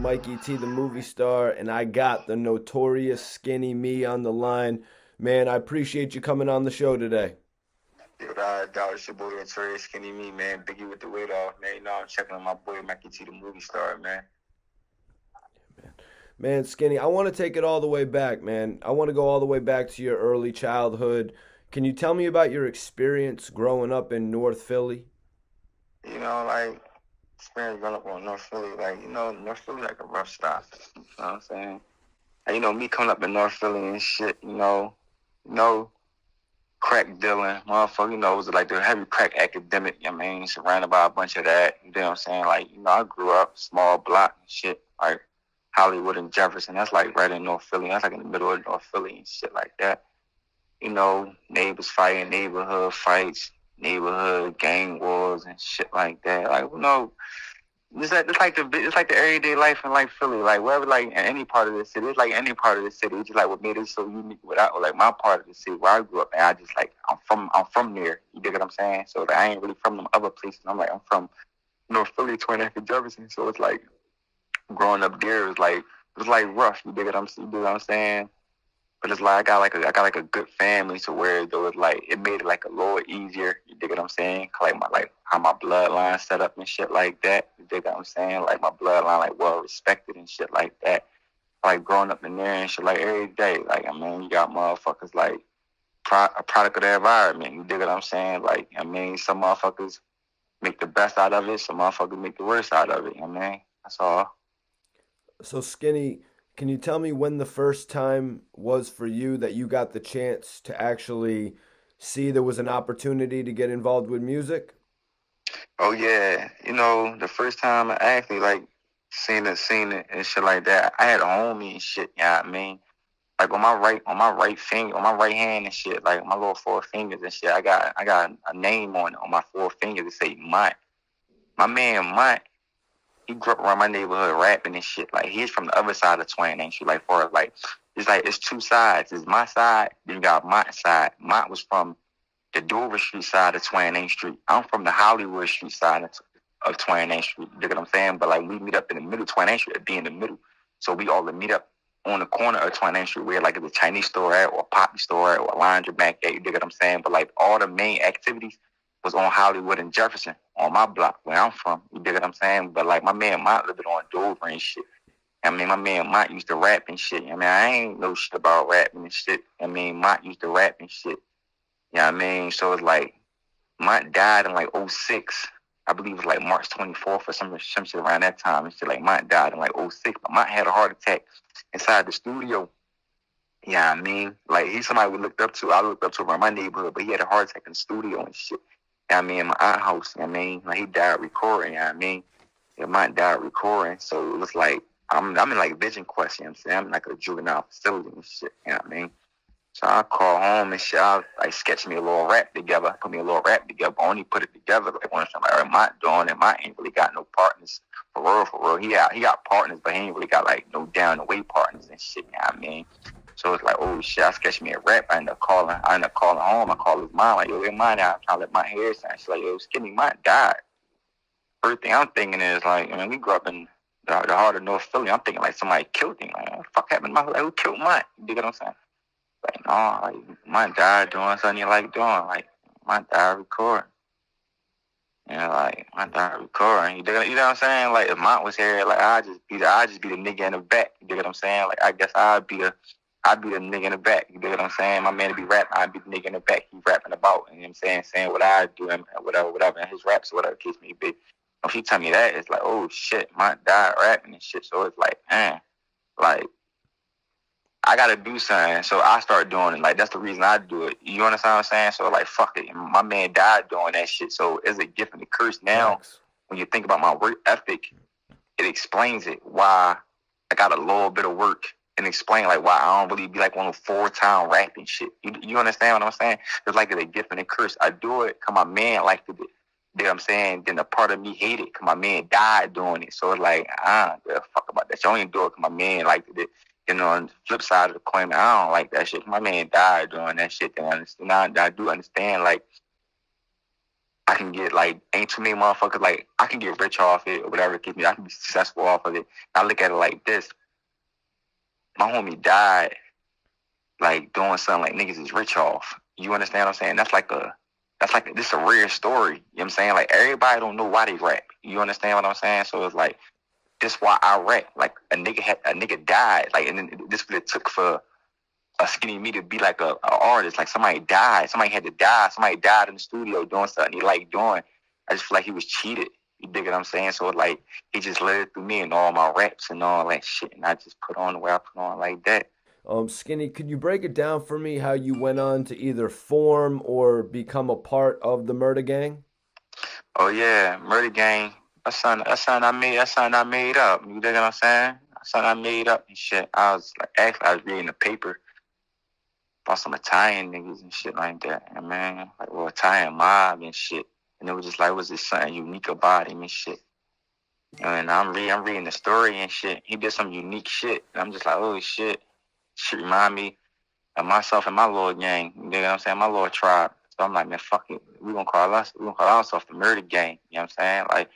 Mikey T, the movie star, and I got the notorious Skinny Me on the line. Man, I appreciate you coming on the show today. Yo, that was your boy, Notorious Skinny Me, man. Biggie with the weight off, man. You know, I'm checking on my boy, Mikey T, the movie star, man. Man, Skinny, I want to take it all the way back, man. I want to go all the way back to your early childhood. Can you tell me about your experience growing up in North Philly? You know, like, experience growing up on North Philly, like, North Philly like a rough stop. You know what I'm saying? And, me coming up in North Philly and shit, you know, crack dealing, motherfucker, was like the heavy crack academic, surrounded by a bunch of that. You know what I'm saying? Like, I grew up small block and shit, like Hollywood and Jefferson. That's like right in North Philly. That's like in the middle of North Philly and shit like that. Neighbors fighting, neighborhood fights, neighborhood gang wars and shit like that. Like, it's like the everyday life in like Philly, like wherever, like in any part of the city. It's like any part of the city. It's just like what made it so unique. Without like my part of the city where I grew up, and I just like I'm from there. You dig what I'm saying? So like, I ain't really from them other places. I'm from North Philly, 20th and Jefferson. So it's like growing up there was like rough. You dig what I'm saying? But it's like I got like a good family to where though it made it like a little easier. You dig what I'm saying? Like how my bloodline set up and shit like that. You dig what I'm saying? Like my bloodline like well respected and shit like that. Like growing up in there and shit like every day. Like you got motherfuckers like a product of the environment. You dig what I'm saying? Like some motherfuckers make the best out of it. Some motherfuckers make the worst out of it. That's all. So, Skinny, can you tell me when the first time was for you that you got the chance to actually see there was an opportunity to get involved with music? Oh yeah, the first time I actually like seen it and shit like that, I had a homie and shit. You know what I mean? Like on my right finger, on my right hand and shit, like my little four fingers and shit. I got a name on my four fingers that say Mont. My man Mont, he grew up around my neighborhood rapping and shit. Like he's from the other side of Twain and shit. Like for like it's two sides. It's my side, then you got Mont's side. Mont was from the Dover Street side of 28th Street. I'm from the Hollywood Street side of 28th Street. You know what I'm saying? But like we meet up in the middle, 28th Street, be in the middle. So we all meet up on the corner of 28th Street where like it's a Chinese store at or a poppy store at or a laundromat at. You dig what I'm saying? But like all the main activities was on Hollywood and Jefferson on my block where I'm from. You dig what I'm saying? But like my man Mont lived on Dover and shit. My man Mont used to rap and shit. I ain't know shit about rapping and shit. Mont used to rap and shit. You know what I mean? So it's like, Mont died in like '06. I believe it was like March 24th or some shit around that time. And shit like Mont died in like '06. But Mont had a heart attack inside the studio. You know what I mean? Like he's somebody we looked up to. I looked up to around my neighborhood, but he had a heart attack in the studio and shit. You know what I mean? In my aunt's house. You know what I mean? Like he died recording. You know what I mean? Yeah, Mont died recording. So it was like, I'm in like Vision Quest. You know what I'm saying? I'm in like a juvenile facility and shit. You know what I mean? So I call home and shit. I like sketch me a little rap together, put me a little rap together. But only put it together like when I'm like, all right, Mont doing it. Mont ain't really got no partners for real, for real. He got partners, but he ain't really got like no down the way partners and shit. You know what I mean? So it's like, oh shit, I sketched me a rap. I ended up calling home. I called his mom, like, yo, get mine out. I'm trying to let my hair shine. She's like, yo, Skinny, Mont died. First thing I'm thinking is like, we grew up in the heart of North Philly. I'm thinking like somebody killed him. Like, what the fuck happened to my, like, who killed Mont? You dig what I'm saying? Like, no, like, my dad doing something you like doing. Like, my dad recording. Like, my dad recording. You know what I'm saying? Like, if Mont was here, like, I'd just be the nigga in the back. You know what I'm saying? Like, I guess I'd be the nigga in the back. You know what I'm saying? My man would be rapping, I'd be the nigga in the back. He's rapping about, you know what I'm saying what I do and whatever, and his raps or whatever the case may be. If he tell me that, it's like, oh shit, Mont died rapping and shit. So it's like, like, I gotta do something, so I start doing it. Like that's the reason I do it. You understand what I'm saying? So like, fuck it. My man died doing that shit. So it's a gift and a curse. Now, Thanks. when you think about my work ethic, it explains it why I got a little bit of work and explain like why I don't really be like one of full-time rapping shit. You understand what I'm saying? It's like it's a gift and a curse. I do it because my man liked it. You know what I'm saying? Then a part of me hated it because my man died doing it. So it's like, I don't give a fuck about that. You only do it because my man liked it. On the flip side of the coin, I don't like that shit. My man died doing that shit. Now I do understand, like, I can get like ain't too many motherfuckers like I can get rich off it or whatever it gives me. I can be successful off of it. I look at it like this. My homie died like doing something like niggas is rich off. You understand what I'm saying? This is a rare story. You know what I'm saying? Like everybody don't know why they rap. You understand what I'm saying? So it's like this why I rap. Like a nigga died. Like and then this what it took for a skinny me to be like a artist. Like somebody died. Somebody had to die. Somebody died in the studio doing something he liked doing. I just feel like he was cheated. You dig what I'm saying? So like he just let it through me and all my raps and all that shit. And I just put on the way I put on like that. Skinny, could you break it down for me how you went on to either form or become a part of the Murder Gang? Oh yeah, Murder Gang. That's something I made up. You dig what I'm saying? That's something I made up and shit. I was reading the paper about some Italian niggas and shit like that. And man, like Italian mob and shit. And it was just like, was there something unique about him and shit? And I'm reading the story and shit. He did some unique shit. And I'm just like, oh shit. Shit remind me of myself and my little gang. You know what I'm saying? My little tribe. So I'm like, man, fuck it. We gonna call ourselves the Murder Gang. You know what I'm saying? Like,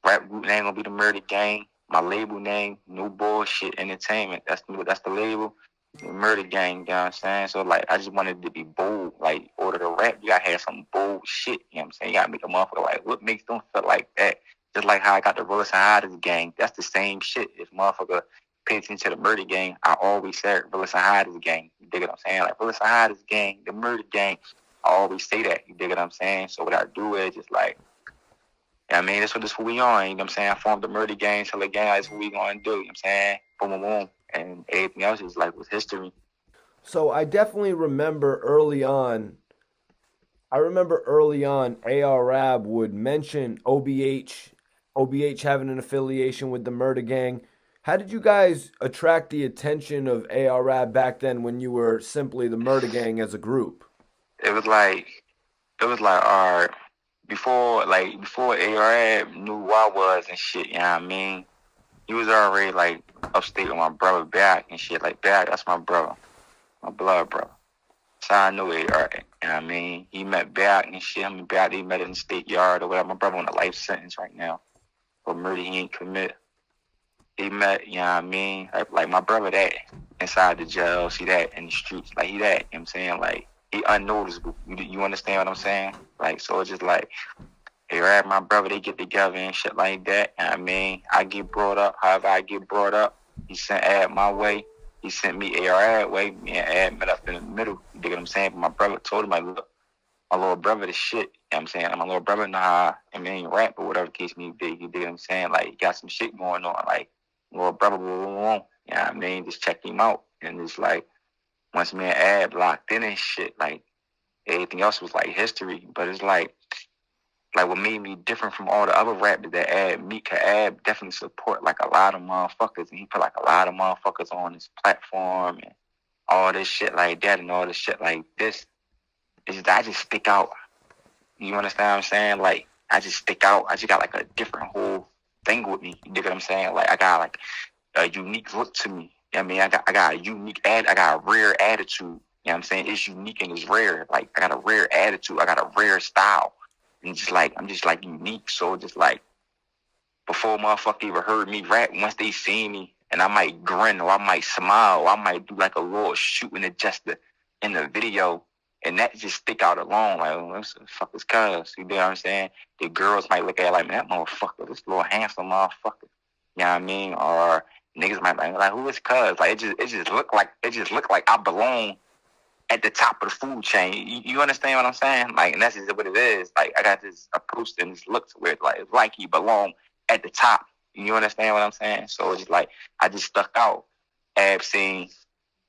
rap group name gonna be the Murder Gang. My label name, No Bullshit Entertainment. That's the label. The Murder Gang, you know what I'm saying? So like I just wanted to be bold. Like order to rap, you gotta have some bold shit, you know what I'm saying? You gotta make a motherfucker like what makes them feel like that. Just like how I got the Willis and Hiders gang. That's the same shit. If motherfucker pay attention to the Murder Gang, I always said Willis and Hiders gang. You dig what I'm saying? Like Willis and Hiders gang, the Murder Gang. I always say that. You dig what I'm saying? So what I do is just like, yeah, I mean, this what we on. You know what I'm saying? I formed the Murder Gang, so the gang, that's what we gonna do. You know what I'm saying? Boom, boom, boom. And everything else is like was history. So I definitely remember early on. I remember early on, AR Rab would mention OBH having an affiliation with the Murder Gang. How did you guys attract the attention of AR Rab back then when you were simply the Murder Gang as a group? It was like all right, before AR knew who I was and shit, you know what I mean? He was already like upstate with my brother back and shit. Like back, that's my brother. My blood brother. So I knew AR, you know what I mean? He met back and shit. Him and back, they met in the state yard or whatever. My brother on a life sentence right now for murder he ain't commit. He met, you know what I mean? Like my brother that inside the jail, see that in the streets. Like he that, you know what I'm saying? Like he unnoticeable. You understand what I'm saying? Like so it's just like AR, my brother, they get together and shit like that. You know what I mean? I get brought up, however I get brought up. He sent Ad my way. He sent me AR way. Me and Ad met up in the middle. You dig what I'm saying? But my brother told him, like, look, my little brother the shit. You know what I'm saying? My little brother know how, I mean, rap or whatever case me be. You dig what I'm saying? Like, he got some shit going on. Like, little brother, you know what I mean? Just check him out. And it's like, once me and Ad locked in and shit, like, everything else was like history. But it's like what made me different from all the other rappers that Ab definitely support like a lot of motherfuckers, and he put like a lot of motherfuckers on his platform and all this shit like that and all this shit like this. I just stick out. You understand what I'm saying? Like I just stick out. I just got like a different whole thing with me. You dig what I'm saying? Like I got like a unique look to me. You know what I mean? I got a unique I got a rare attitude. You know what I'm saying? It's unique and it's rare. Like I got a rare attitude. I got a rare style. And just like I'm just like unique, so just like before motherfucker even heard me rap, once they see me, and I might grin or I might smile, or I might do like a little shooting adjustment in the video, and that just stick out alone. Like, oh, this fucker's cuz. You know what I'm saying? The girls might look at it like, man, that motherfucker, this little handsome motherfucker. You know what I mean? Or niggas might be like, who is cuz? Like it just look like I belong at the top of the food chain. You understand what I'm saying? Like, and that's just what it is. Like, I got this approach and this look to where it's like he belong at the top. You understand what I'm saying? So it's just like, I just stuck out. Ab seen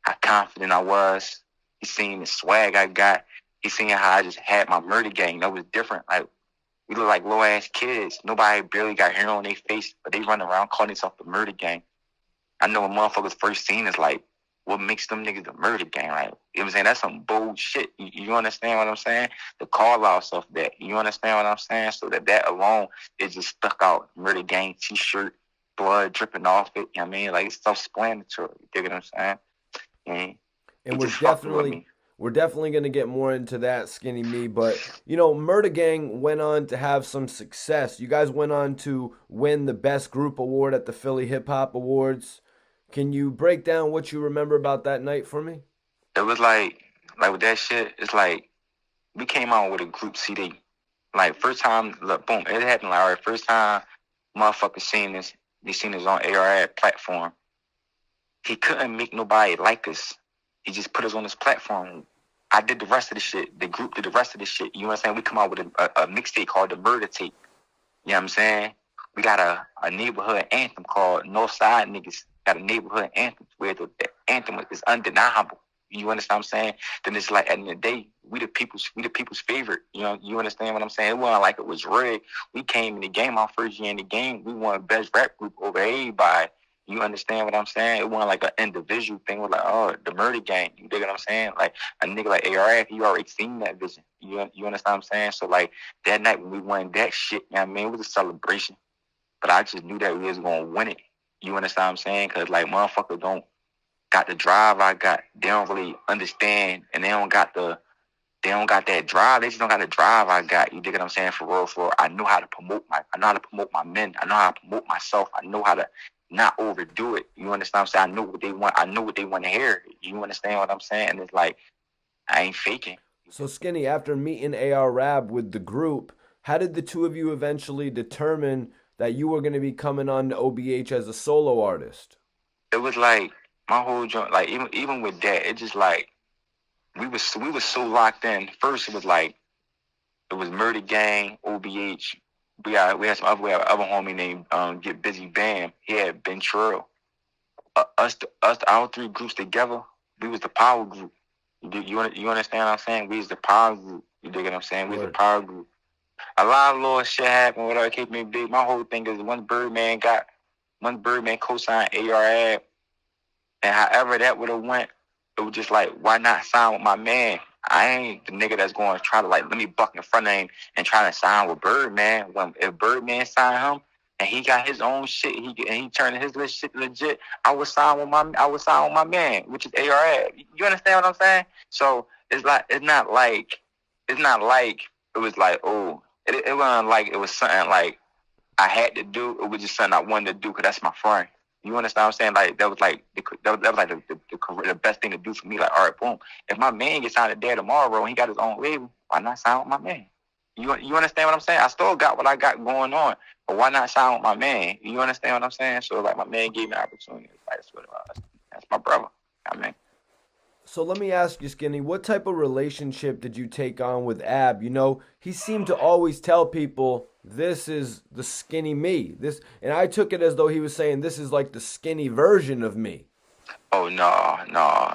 how confident I was. He seen the swag I got. He seen how I just had my Murder Gang. That was different. Like, we look like low ass kids. Nobody barely got hair on their face, but they run around calling themselves the Murder Gang. I know when motherfuckers first seen is like, what makes them niggas the Murder Gang? Like, you know what I'm saying? That's some bold shit. You understand what I'm saying? The call outs of that. You understand what I'm saying? So that alone, it just stuck out. Murder Gang t-shirt, blood dripping off it. You know what I mean? Like, it's self-explanatory. You dig what I'm saying? And was definitely We're definitely going to get more into that, Skinny Me. But, you know, Murder Gang went on to have some success. You guys went on to win the Best Group Award at the Philly Hip Hop Awards. Can you break down what you remember about that night for me? It was like with that shit, it's like we came out with a group CD. Like first time, look, boom, it happened like, all right, first time motherfuckers seen this, they seen this on AR platform. He couldn't make nobody like us. He just put us on this platform. I did the rest of the shit. The group did the rest of the shit. You know what I'm saying? We come out with a mixtape called The Murder Tape. You know what I'm saying? We got a neighborhood anthem called Northside Niggas. Got a neighborhood anthem where the anthem is undeniable. You understand what I'm saying? Then it's like at the end of the day, we the people's favorite. You know, you understand what I'm saying? It wasn't like it was rigged. We came in the game our first year in the game. We won best rap group over everybody. You understand what I'm saying? It wasn't like an individual thing. It was like, oh, the Murder Gang. You dig what I'm saying? Like a nigga like ARF, you already seen that vision. You understand what I'm saying? So like that night when we won that shit, you know what I mean? It was a celebration. But I just knew that we was gonna win it. You understand what I'm saying? Cause like motherfuckers don't got the drive I got. They don't really understand, and they don't got that drive. They just don't got the drive I got. You dig what I'm saying? For real, for real. I know how to promote my men. I know how to promote myself. I know how to not overdo it. You understand what I'm saying? I know what they want. I know what they want to hear. You understand what I'm saying? And it's like I ain't faking. So, Skinny, after meeting AR Rab with the group, how did the two of you eventually determine that you were going to be coming on to OBH as a solo artist? It was like my whole joint. Like even with that, it just like we was so locked in. First, it was like it was Murder Gang, OBH. We had some other homie named Get Busy Bam. He had Ben Trill. Our three groups together, we was the power group. You understand what I'm saying? We was the power group. You dig what I'm saying? We was the power group. A lot of little shit happened, whatever it kept me big. My whole thing is once Birdman co-signed AR, and however that would have went, it was just like, why not sign with my man? I ain't the nigga that's going to try to like let me buck in front of him and try to sign with Birdman. If Birdman signed him and he got his own shit, he turned his shit legit, I would sign with my man, which is AR. You understand what I'm saying? So it's not like it was like, oh, it wasn't like it was something like I had to do. It was just something I wanted to do because that's my friend. You understand what I'm saying? Like that was like the best thing to do for me. Like, all right, boom. If my man gets signed today tomorrow and he got his own label, why not sign with my man? You understand what I'm saying? I still got what I got going on, but why not sign with my man? You understand what I'm saying? So like my man gave me an opportunity. Like, that's my brother. I mean. So let me ask you, Skinny, what type of relationship did you take on with Ab? You know, he seemed to always tell people, this is the skinny me. And I took it as though he was saying, this is like the skinny version of me. Oh, no.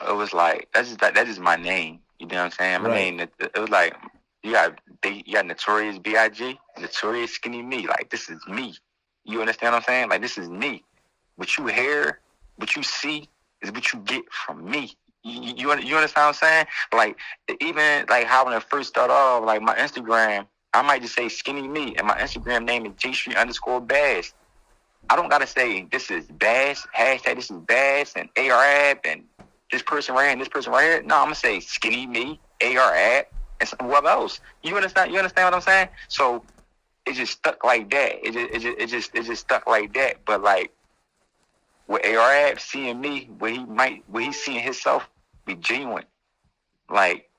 It was like, that is my name. You know what I'm saying? My name, it was like, you got Notorious B.I.G., Notorious Skinny Me. Like, this is me. You understand what I'm saying? Like, this is me. What you hear, what you see is what you get from me. You understand what I'm saying? Like, even like how when I first started off, like my Instagram, I might just say Skinny Me, and my Instagram name is JStreet_Bass. I don't gotta say this is Bass, hashtag this is Bass, and ARAB, and this person right here, and this person right here. No, I'm gonna say Skinny Me, ARAB, and whoever else. You understand what I'm saying? So it just stuck like that. It just stuck like that. But like with ARAB seeing me, where he's seeing himself, be genuine. Like,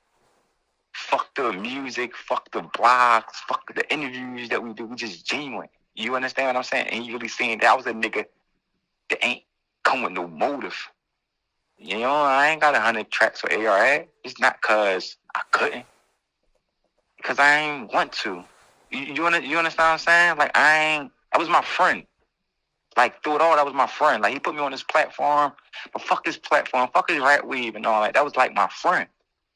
fuck the music, fuck the blogs, fuck the interviews that we do. We just genuine. You understand what I'm saying? And you really seeing that I was a nigga that ain't come with no motive. You know, I ain't got 100 tracks for ARA. It's not cause I couldn't. Because I ain't want to. You understand what I'm saying? Like, I was my friend. Like, through it all, that was my friend. Like, he put me on this platform. But fuck this platform. Fuck his rat weave and all that. That was like my friend.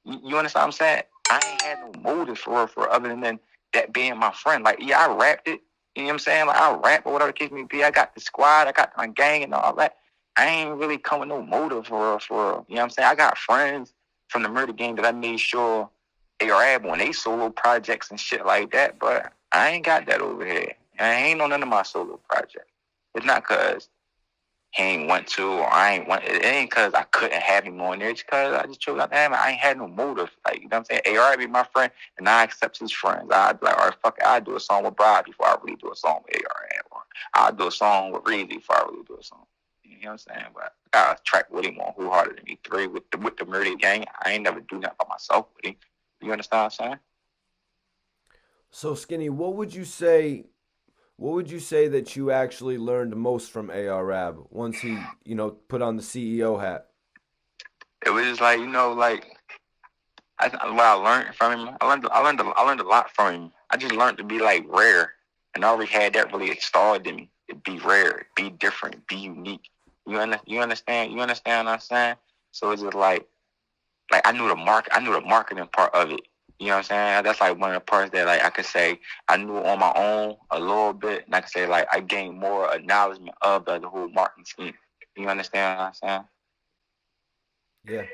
You understand what I'm saying? I ain't had no motive for other than that being my friend. Like, yeah, I rapped it. You know what I'm saying? Like, I rap or whatever the case may be. I got the squad. I got my gang and all that. I ain't really come with no motive for you know what I'm saying? I got friends from the Murder Gang that I made sure they rap on they solo projects and shit like that. But I ain't got that over here. I ain't on none of my solo projects. It's not cause he ain't want to, or I ain't want. It ain't because I couldn't have him on there. It's because I just chose not to have him. I ain't had no motive. Like, you know what I'm saying? AR be my friend, and I accept his friends. I'd be like, all right, fuck it. I'll do a song with Brad before I really do a song with AR. Or I'll do a song with Reezy before I really do a song. You know what I'm saying? But I got a track with him on Who Harder Than Me 3 with the Murder Gang. I ain't never do nothing by myself with him. You understand what I'm saying? So Skinny, what would you say? What would you say that you actually learned most from AR once he, put on the CEO hat? It was just like, like what I learned from him. I learned a lot from him. I just learned to be like rare, and I already had that really installed in me. To be rare, be different, be unique. You understand? You understand what I'm saying? So it's just like I knew the marketing part of it. You know what I'm saying? That's like one of the parts that like I could say I knew on my own a little bit, and I could say like I gained more acknowledgement of the whole marketing scheme. You understand what I'm saying? Yeah.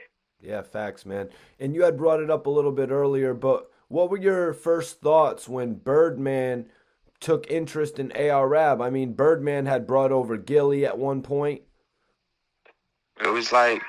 Yeah, facts, man. And you had brought it up a little bit earlier, but what were your first thoughts when Birdman took interest in AR? I mean, Birdman had brought over Gilly at one point. It was like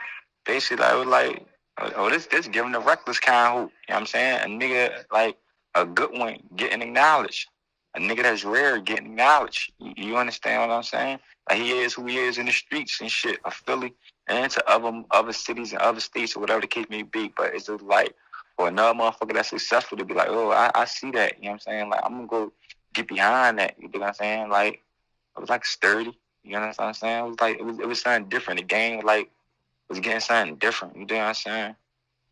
basically I was like, oh, this giving the reckless kind of hoop. You know what I'm saying? A nigga like a good one getting acknowledged. A nigga that's rare getting acknowledged. You understand what I'm saying? Like he is who he is in the streets and shit of Philly and into other cities and other states or whatever the case may be. But it's just like for another motherfucker that's successful to be like, oh, I see that. You know what I'm saying? Like I'm gonna go get behind that. You know what I'm saying? Like I was like sturdy. You know what I'm saying? It was like it was something different. The game like was getting something different. You know what I'm saying?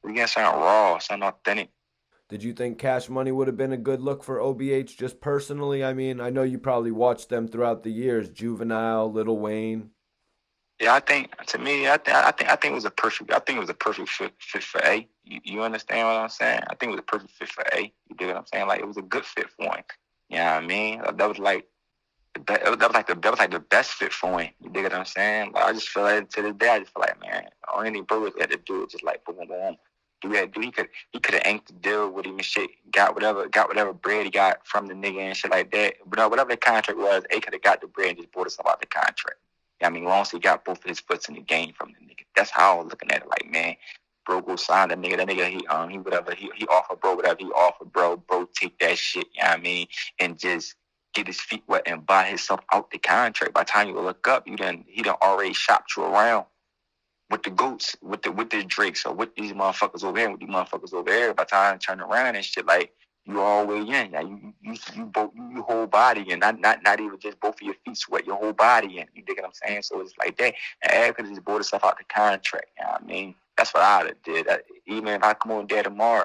We getting something raw, something authentic. Did you think Cash Money would have been a good look for OBH just personally? I mean, I know you probably watched them throughout the years, Juvenile, Lil Wayne. Yeah, I think to me, I think it was a perfect. I think it was a perfect fit for A. You understand what I'm saying? I think it was a perfect fit for A. You dig what I'm saying? Like it was a good fit for him. You know what I mean? That was like that was like the best fit for him. You dig what I'm saying? Like I just feel like to this day, I just feel like man, all any brothers had to do is just like boom, boom, boom. He could have inked the deal with him and shit. Got whatever bread he got from the nigga and shit like that. But whatever the contract was, A could have got the bread and just bought us about the contract. I mean, once he got both of his foots in the game from the nigga. That's how I was looking at it. Like, man, bro, go sign that nigga. That nigga, he whatever he offer, bro, whatever he offer, bro. Bro, take that shit. You know what I mean? And just get his feet wet and buy himself out the contract. By the time you look up, he done already shopped you around with the goats, with the Drakes, or with these motherfuckers over here, with these motherfuckers over there. By the time you turn around and shit, like you all the way in. Like, you both you whole body and not even just both of your feet sweat, your whole body in. You dig what I'm saying? So it's like that. And Ed could have just bought himself out the contract. You know what I mean? That's what I'd have did. Even if I come on there tomorrow,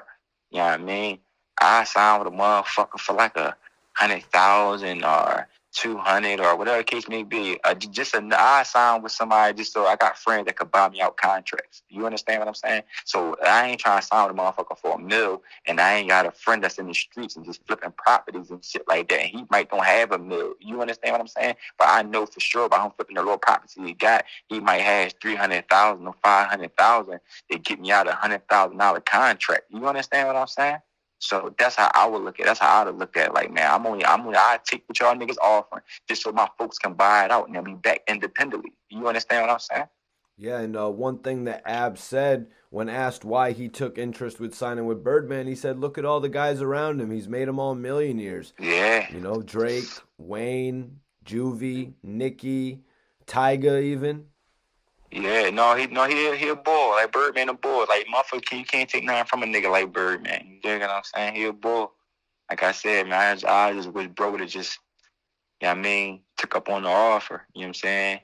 you know what I mean? I sign with a motherfucker for like 100,000 or 200 or whatever the case may be. I signed with somebody just so I got friends that could buy me out contracts. You understand what I'm saying? So I ain't trying to sign with a motherfucker for $1 million, and I ain't got a friend that's in the streets and just flipping properties and shit like that. And he might don't have $1 million. You understand what I'm saying? But I know for sure by him flipping the little properties he got, he might have 300,000 or 500,000 to get me out $100,000 contract. You understand what I'm saying? So that's how I would look at it. That's how I would look at it. Like, man, I take what y'all niggas offering just so my folks can buy it out and then be back independently. You understand what I'm saying? Yeah, and one thing that Ab said when asked why he took interest with signing with Birdman, he said, "Look at all the guys around him. He's made them all millionaires. Yeah. Drake, Wayne, Juvie, Nicki, Tyga, even." Yeah, he a boy. Like Birdman a boy. Like motherfucker, you can't take nothing from a nigga like Birdman. You dig what I'm saying? He a boy. Like I said, man, I just wish bro would have just, you know what I mean, took up on the offer. You know what I'm saying?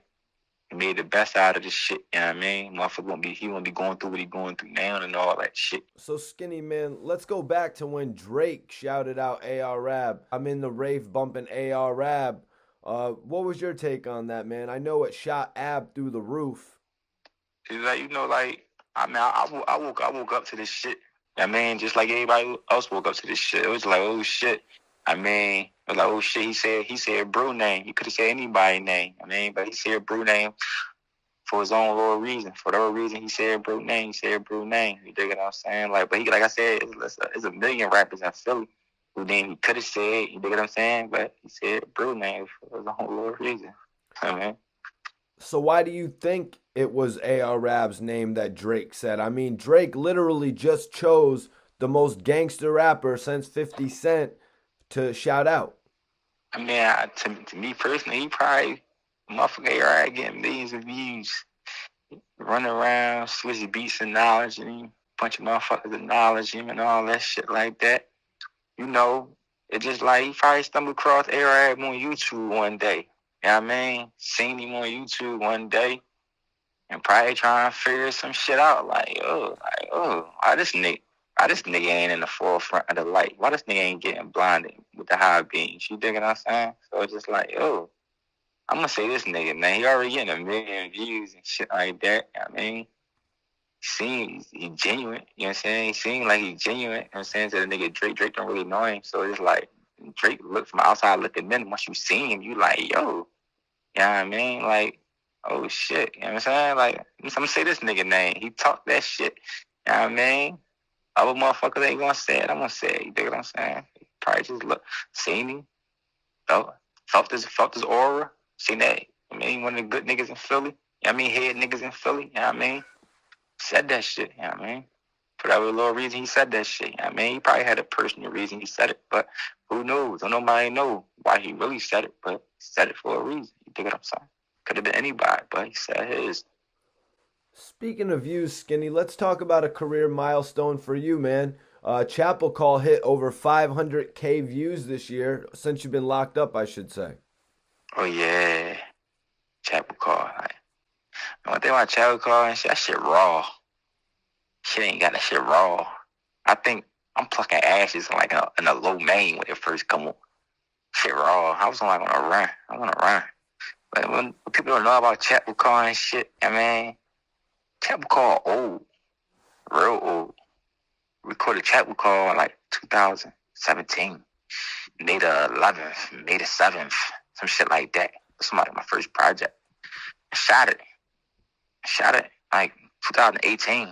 Made the best out of this shit. You know what I mean? Motherfucker won't be going through what he going through now and all that shit. So Skinny man, let's go back to when Drake shouted out AR. I'm in the rave bumping AR. What was your take on that, man? I know it shot Ab through the roof. It's like, like, I mean, I woke up to this shit. I mean, just like everybody else woke up to this shit. It was like, oh shit. I mean, it was like, oh shit. He said Brew name. He could have said anybody's name. I mean, but he said Brew name for his own little reason. For whatever reason, he said Brew name. He said Brew name. You dig what I'm saying? Like, but he, like I said, it's a million rappers in Philly who name he could have said. You dig what I'm saying? But he said Brew name for his own little reason. I mean. So why do you think it was AR Rab's name that Drake said? I mean, Drake literally just chose the most gangster rapper since 50 Cent to shout out. I mean, to me personally, he probably motherfucker right getting millions of views, running around, switch beats and knowledge, and he bunch of motherfuckers acknowledge him and all that shit like that. You know, it just like he probably stumbled across Arab on YouTube one day. You know what I mean? Seen him on YouTube one day and probably trying to figure some shit out. Why this nigga ain't in the forefront of the light? Why this nigga ain't getting blinded with the high beams? You dig what I'm saying? So it's just like, I'm gonna say this nigga, man. He already getting 1 million views and shit like that. You know what I mean? He genuine, you know what I'm saying? He seemed like he genuine, you know what I'm saying? To the nigga Drake don't really know him. So it's like Drake look from outside looking in. Once you see him, you like, yo, you know what I mean? Like, oh shit, you know what I'm saying? Like, I'm gonna say this nigga name. He talked that shit, you know what I mean? Other motherfuckers ain't gonna say it. I'm gonna say it. You dig what I'm saying? He probably just seen him, felt his aura, seen that. I mean, one of the good niggas in Philly. You know what I mean? Head niggas in Philly, you know what I mean? Said that shit, you know what I mean? For that little reason he said that shit, you know what I mean? He probably had a personal reason he said it, but who knows? Don't nobody know why he really said it, but he said it for a reason. You dig what I'm saying? Could have been anybody, but he said his. Speaking of views, Skinny, let's talk about a career milestone for you, man. Chapel Call hit over 500K views this year since you've been locked up, I should say. Oh yeah, Chapel Call. Like, one thing about Chapel Call and shit, that shit raw. Shit ain't got that shit raw. I think I'm plucking ashes in a low main when it first come up. Shit raw. I was like on a run. I want to run. But when people don't know about Chapel Call and shit, I mean, Chapel Call old, real old. Recorded Chapel Call in like 2017, May the 11th, May the 7th, some shit like that. That's my first project. I shot it like 2018.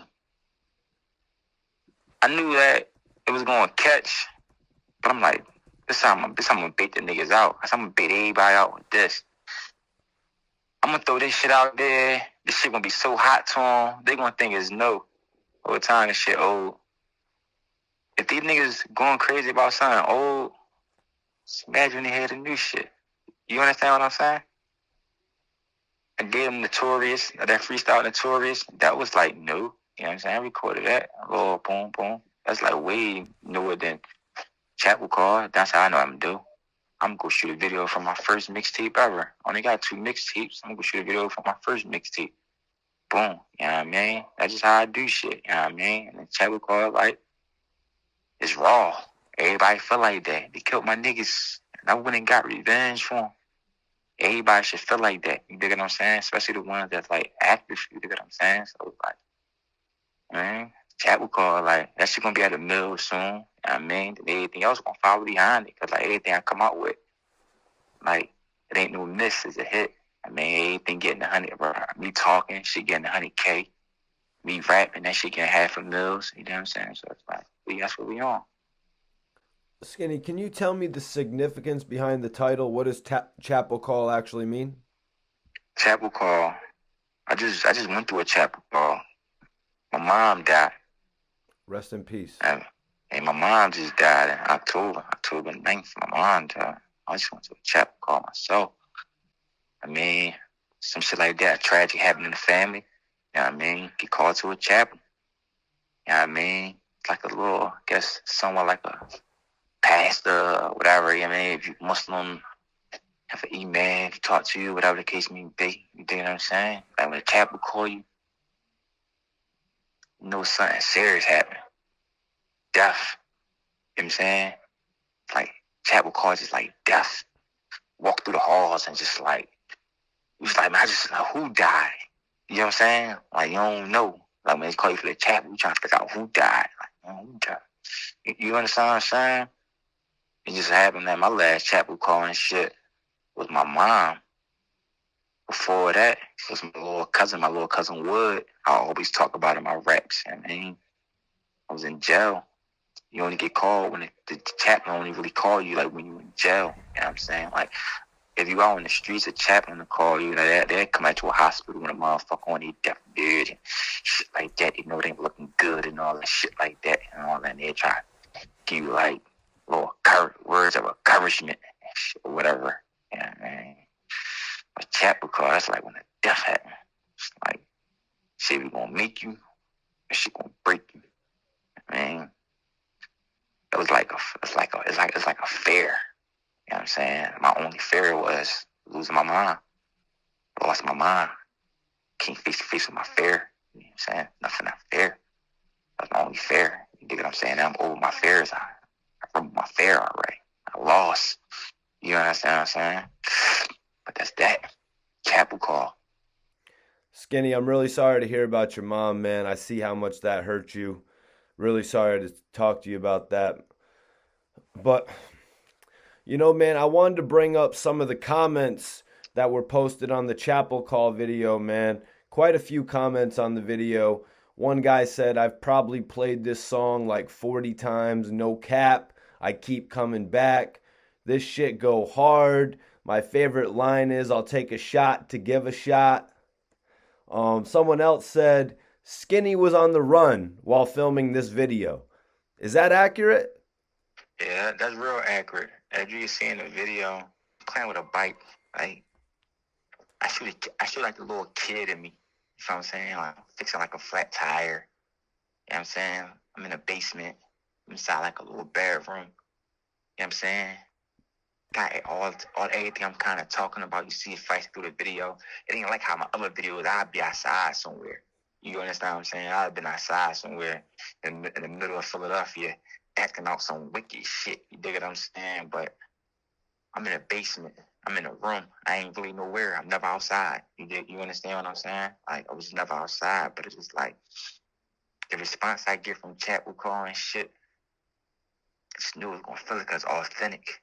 I knew that it was going to catch, but I'm like, this time I'm going to bait the niggas out. I'm going to bait everybody out with this. I'm going to throw this shit out there. This shit going to be so hot to them. They going to think it's no. Over time, this shit old. If these niggas going crazy about something old, just imagine they hear the new shit. You understand what I'm saying? I gave them Notorious, that freestyle Notorious. That was like new. You know what I'm saying? I recorded that. Oh, boom, boom. That's like way newer than Chapel Call. That's how I know I'm do. I'm gonna go shoot a video from my first mixtape ever. Only got 2 mixtapes. I'm gonna go shoot a video from my first mixtape. Boom. You know what I mean? That's just how I do shit. You know what I mean? And then Chapel Call, like, it's raw. Everybody feel like that. They killed my niggas. And I went and got revenge for them. Everybody should feel like that. You dig what I'm saying? Especially the ones that's like active. You dig what I'm saying? So it's like, man, Chapel Call, like, that shit gonna be at the mill soon. You know what I mean? And everything else gonna follow behind it. Cause like everything I come out with, like, it ain't no miss, it's a hit. I mean, everything getting 100, bro. Me talking, shit getting 100K. Me rapping, that shit getting half a mils. You know what I'm saying? So it's like, that's what we on. Skinny, can you tell me the significance behind the title? What does Chapel Call actually mean? Chapel Call. I just went through a Chapel Call. My mom died. Rest in peace. And my mom just died in October 9th. My mom died. I just went to a Chapel Call myself. I mean, some shit like that. Tragic happened in the family. You know what I mean? Get called to a chapel. You know what I mean? It's like a little, I guess, somewhat like a pastor or whatever. You know what I mean? If you're Muslim, have an imam, if you talk to you, whatever the case may be. You know what I'm saying? Like when a chapel call you, you know something serious happened. Death. You know what I'm saying? Like chapel calls is like death. Walk through the halls and just like, it was like, man, I just know who died. You know what I'm saying? Like, you don't know. Like, when they call you for the chapel, you trying to figure out who died. Like, who died? You understand what I'm saying? It just happened that my last chapel call and shit was my mom. Before that, it was my little cousin Wood. I always talk about in my raps. You know what I mean? I was in jail. You only get called when the chaplain only really call you like when you're in jail. You know what I'm saying? Like, if you out in the streets, a chaplain to call you, they come out to a hospital when a motherfucker on their deathbed and shit like that. They know they ain't looking good and all that shit like that and all that. And they try to give you like little words of encouragement and shit or whatever. Yeah, man. A chapel call, that's like when the death happens. It's like, shit, we gonna make you, and shit gonna break you. Man, it's like a fear. You know what I'm saying? My only fear was losing my mind. Lost my mind. Can't face to face with my fear. You know what I'm saying? Nothing not fair. That's my only fear. You dig what I'm saying? I'm over my fears. I broke my fear already. I lost. You understand what I'm saying? But that's that. Chapel call. Skinny, I'm really sorry to hear about your mom, man. I see how much that hurt you. Really sorry to talk to you about that. But, you know, man, I wanted to bring up some of the comments that were posted on the chapel call video, man. Quite a few comments on the video. One guy said, I've probably played this song like 40 times, no cap. I keep coming back. This shit go hard. My favorite line is, I'll take a shot to give a shot. Someone else said, Skinny was on the run while filming this video. Is that accurate? Yeah, that's real accurate. As you see in the video, playing with a bike, like, I shoot like a little kid in me. You know what I'm saying? Like, fixing like a flat tire. You know what I'm saying? I'm in a basement. I'm inside like a little bedroom. You know what I'm saying? Got all everything I'm kind of talking about. You see it flashing through the video. It ain't like how my other videos, I'd be outside somewhere. You understand what I'm saying? I'd been outside somewhere in the middle of Philadelphia acting out some wicked shit. You dig what I'm saying? But I'm in a basement. I'm in a room. I ain't really nowhere. I'm never outside. You understand what I'm saying? Like, I was never outside, but it's just like the response I get from chat with call and shit, I just knew it was going to feel it because it's authentic.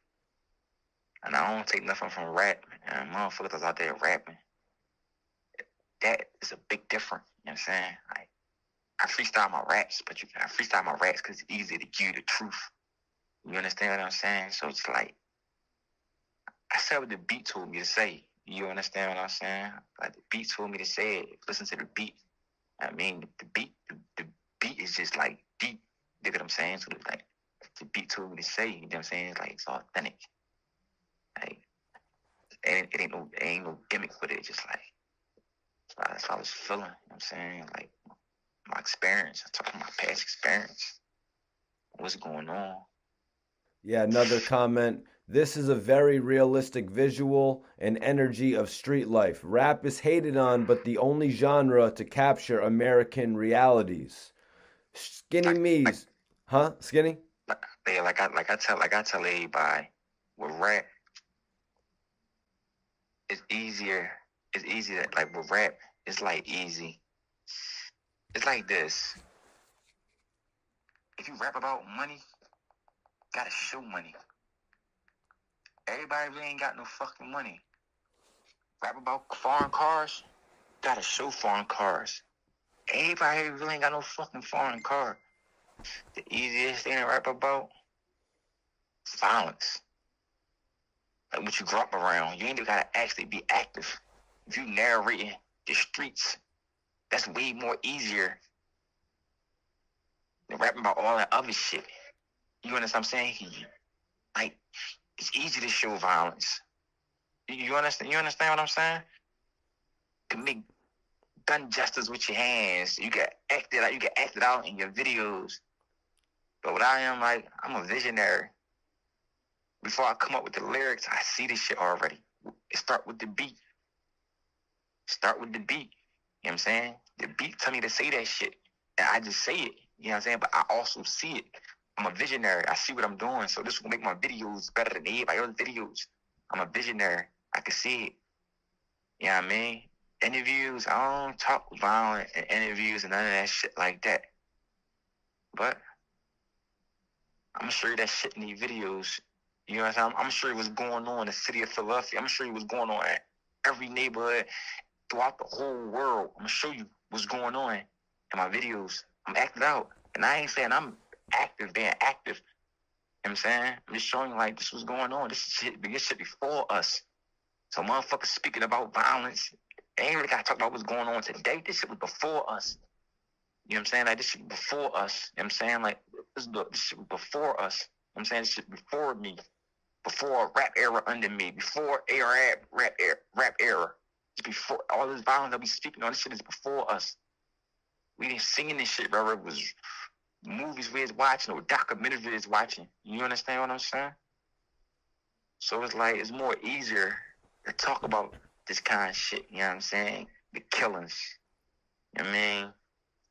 And I don't take nothing from rap. And motherfuckers that's out there rapping. That is a big difference. You know what I'm saying? Like, I freestyle my raps, but I freestyle my raps because it's easy to give you the truth. You understand what I'm saying? So it's like, I said what the beat told me to say. You understand what I'm saying? Like, the beat told me to say it. Listen to the beat. I mean, the beat is just like deep. You get what I'm saying? So like, the beat told me to say. You know what I'm saying? It's like, it's authentic. Like, it ain't no gimmick with it. Just like, that's how I was feeling. You know what I'm saying? Like, my experience. I'm talking about my past experience. What's going on? Yeah, another comment. This is a very realistic visual and energy of street life. Rap is hated on, but the only genre to capture American realities. Skinny Me's, huh? Skinny? Yeah, like I tell everybody, with rap, it's easier. It's easier. Like with rap, it's like easy. It's like this. If you rap about money, gotta show money. Everybody really ain't got no fucking money. Rap about foreign cars, gotta show foreign cars. Everybody really ain't got no fucking foreign car. The easiest thing to rap about, violence. Like what you grew up around. You ain't even gotta actually be active. If you narrating the streets, that's way more easier than rapping about all that other shit. You understand what I'm saying? Like, it's easy to show violence. You understand? You understand what I'm saying? You can make gun gestures with your hands. You can act it out. You can act it out in your videos. But what I am, like, I'm a visionary. Before I come up with the lyrics, I see this shit already. It start with the beat. Start with the beat. You know what I'm saying? The beat tell me to say that shit. And I just say it. You know what I'm saying? But I also see it. I'm a visionary. I see what I'm doing. So this will make my videos better than anybody else's videos. I'm a visionary. I can see it. You know what I mean? Interviews, I don't talk violent in interviews and none of that shit like that. But I'm going to show you that shit in these videos. You know what I'm saying? I'm going to show you what's going on in the city of Philadelphia. I'm going to show you what's going on in every neighborhood throughout the whole world. I'm going to show you what's going on in my videos. I'm acting out. And I ain't saying I'm active, being active. You know what I'm saying? I'm just showing you, like, this was going on. This shit before us. So motherfuckers speaking about violence, they ain't really got to talk about what's going on today. This shit was before us. You know what I'm saying? Like, this shit before us. You know what I'm saying? Like, this shit was before us. You know what I'm saying? This shit before me. Before rap era under me. Before rap era. Before all this violence that we speaking on, this shit is before us. We didn't singing this shit, bro. It was movies we was watching or documentaries we was watching. You understand what I'm saying? So it's like, it's more easier to talk about this kind of shit, you know what I'm saying? The killings, you know what I mean?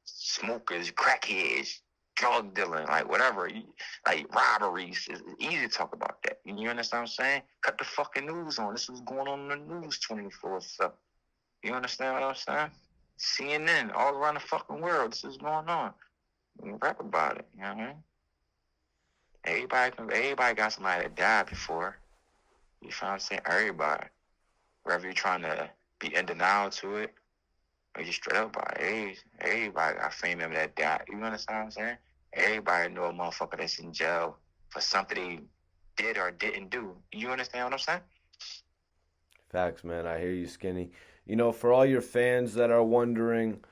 Smokers, crackheads, drug dealing, like whatever, like robberies. It's easy to talk about that. You understand what I'm saying? Cut the fucking news on. This is going on in the news 24/7. You understand what I'm saying? CNN, all around the fucking world, this is going on. We can rap about it, you know what I mean? Everybody got somebody that died before. You know what I'm saying? Everybody. Whether you're trying to be in denial to it, or you straight up about it. Everybody got a family member that died. You understand what I'm saying? Everybody know a motherfucker that's in jail for something they did or didn't do. You understand what I'm saying? Facts, man. I hear you, Skinny. You know, for all your fans that are wondering,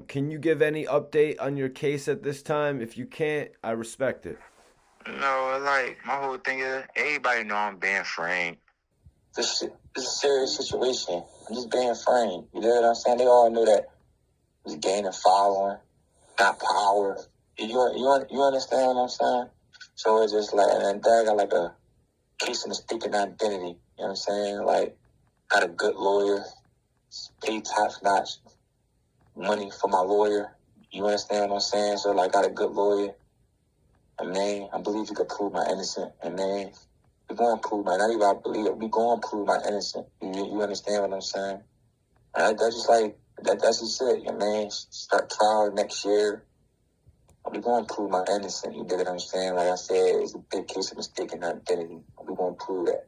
can you give any update on your case at this time? If you can't, I respect it. No, like, my whole thing is, everybody know I'm being framed. This is a serious situation. I'm just being framed. You know what I'm saying? They all know that I was gaining following, got power. You understand what I'm saying? So it's just like, and then I got like a case of mistaken identity. You know what I'm saying? Like, got a good lawyer, paid top-notch money for my lawyer. You understand what I'm saying? So, like, got a good lawyer. And man, I believe you could prove my innocent. And man, we're going to prove my, not even I believe it, we're going to prove my innocent. You understand what I'm saying? And that's just like, that's just it. And man, start trial next year. We're going to prove my innocent. You dig what I'm saying? Like I said, it's a big case of mistaken identity. We're going to prove that.